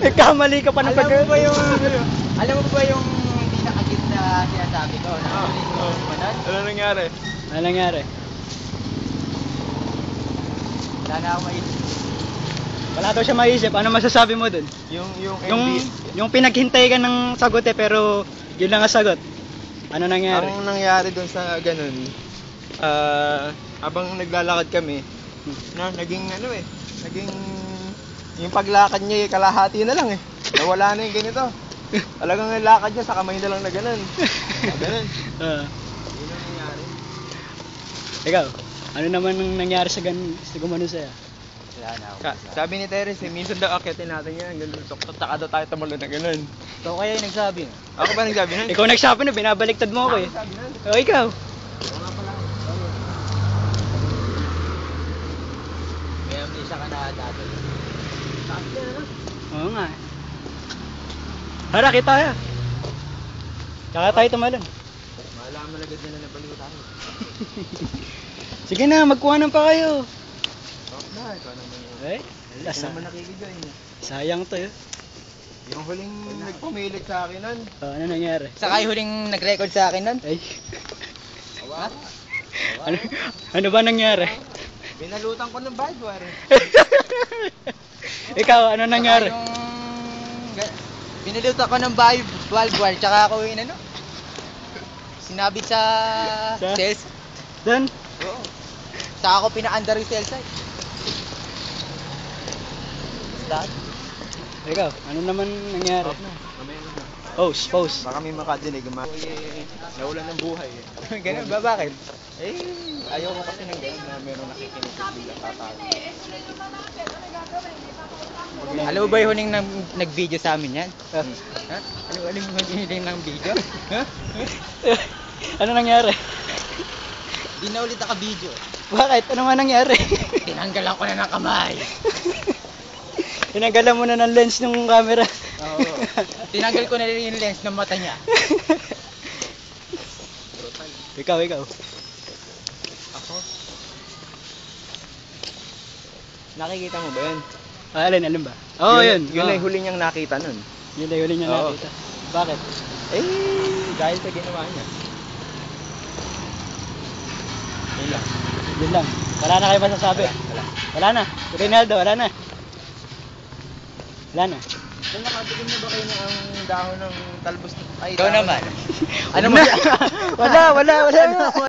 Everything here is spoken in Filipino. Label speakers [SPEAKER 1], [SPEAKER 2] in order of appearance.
[SPEAKER 1] Nagkamali ka pa ng
[SPEAKER 2] Alam mo ba yung hindi nakagit na sinasabi ko?
[SPEAKER 3] Ano nangyari?
[SPEAKER 1] Ano nangyari?
[SPEAKER 2] Wala na akong maisip.
[SPEAKER 1] Wala daw siya maisip. Ano masasabi mo dun?
[SPEAKER 3] Yung
[SPEAKER 1] Yung pinaghintay ka ng sagot pero yun lang ang sagot. Ano nangyari?
[SPEAKER 3] Ang nangyari doon sa ganun, habang naglalakad kami, naging yung paglakad niya kalahati na lang eh. Nawala na yung ganito. Talagang yung lakad niya sa kamay na lang na ganun. Ganun. Yun ang nangyari.
[SPEAKER 1] Ikaw, ano naman ang nangyari sa gumano sa'yo?
[SPEAKER 2] Wala na ako.
[SPEAKER 3] Sabi ni Teres, minsan daw akitin natin yan, ganun, taka daw tayo tumalon na ganun.
[SPEAKER 2] Ikaw kaya yung nagsabi.
[SPEAKER 3] Ako ba nagsabi nun?
[SPEAKER 1] Ikaw nagsabi na, binabaliktad mo ako eh.
[SPEAKER 3] Sabi nun?
[SPEAKER 1] O ikaw?
[SPEAKER 3] Oo nga pala.
[SPEAKER 2] May amnesia ka na dati.
[SPEAKER 3] Sabi na ano?
[SPEAKER 1] Oo nga. Tara, kita ya. Tsaka tayo tumalon.
[SPEAKER 3] Malaman agad nila na baliw tayo.
[SPEAKER 1] Sige na, magkuhanan pa kayo.
[SPEAKER 3] Okay na, ikaw naman yun.
[SPEAKER 1] Eh, wala,
[SPEAKER 3] Hindi naman nakikijoin eh.
[SPEAKER 1] sayang to eh.
[SPEAKER 3] Yung huling nagpumilit sa akin nun.
[SPEAKER 1] Ano nangyari?
[SPEAKER 2] Saka yung huling nag-record sa akin nun.
[SPEAKER 1] Ay,
[SPEAKER 3] Awa.
[SPEAKER 1] ano ba nangyari?
[SPEAKER 3] Binalutan ko ng bidewire eh.
[SPEAKER 1] Ikaw, ano nangyari?
[SPEAKER 2] Binilutan ko ng valve wire, tsaka ako yung sinabi sa
[SPEAKER 1] Sa?
[SPEAKER 2] sales.
[SPEAKER 1] Dan?
[SPEAKER 2] Oo. Saka ako pina-under yung sales side. Dad?
[SPEAKER 1] Ikaw, ano naman nangyari?
[SPEAKER 3] Mamaya na.
[SPEAKER 1] Post.
[SPEAKER 3] Baka may makadinig. Naulan ng buhay eh.
[SPEAKER 2] Ganun ba? Bakit?
[SPEAKER 3] Eh, ayaw ko kasi ng ganun na meron nakikinig at bigla tatawa.
[SPEAKER 2] Alam mo ba yung huling nag-video sa amin yan?
[SPEAKER 1] Ah.
[SPEAKER 2] Ha? Alam mo yung huling ng video? Ha?
[SPEAKER 1] Ano nangyari?
[SPEAKER 2] Di na ulit naka-video.
[SPEAKER 1] Bakit? Ano nga nangyari?
[SPEAKER 2] Tinanggalan ko na ng kamay.
[SPEAKER 1] Tinanggalan mo na ng lens ng camera.
[SPEAKER 2] Oo. Tinanggal ko na rin yung lens ng mata niya.
[SPEAKER 1] Ikaw.
[SPEAKER 3] Ako? Nakikita mo ba yun?
[SPEAKER 1] Alin ba? Oo, yun.
[SPEAKER 3] Yun na yung huli niyang nakita nun.
[SPEAKER 1] Yun na yung huli niya
[SPEAKER 3] Oo.
[SPEAKER 1] nakita. Bakit?
[SPEAKER 3] Eh, dahil sa ginawa niya. Yun lang.
[SPEAKER 1] Yun lang. Wala na kayo masasabi? Wala na. Rinaldo, wala na. Wala na.
[SPEAKER 3] Kung nakatikim na ba kayo na ang dahon ng talbos?
[SPEAKER 2] Ikaw naman.
[SPEAKER 1] Ano mo? Wala.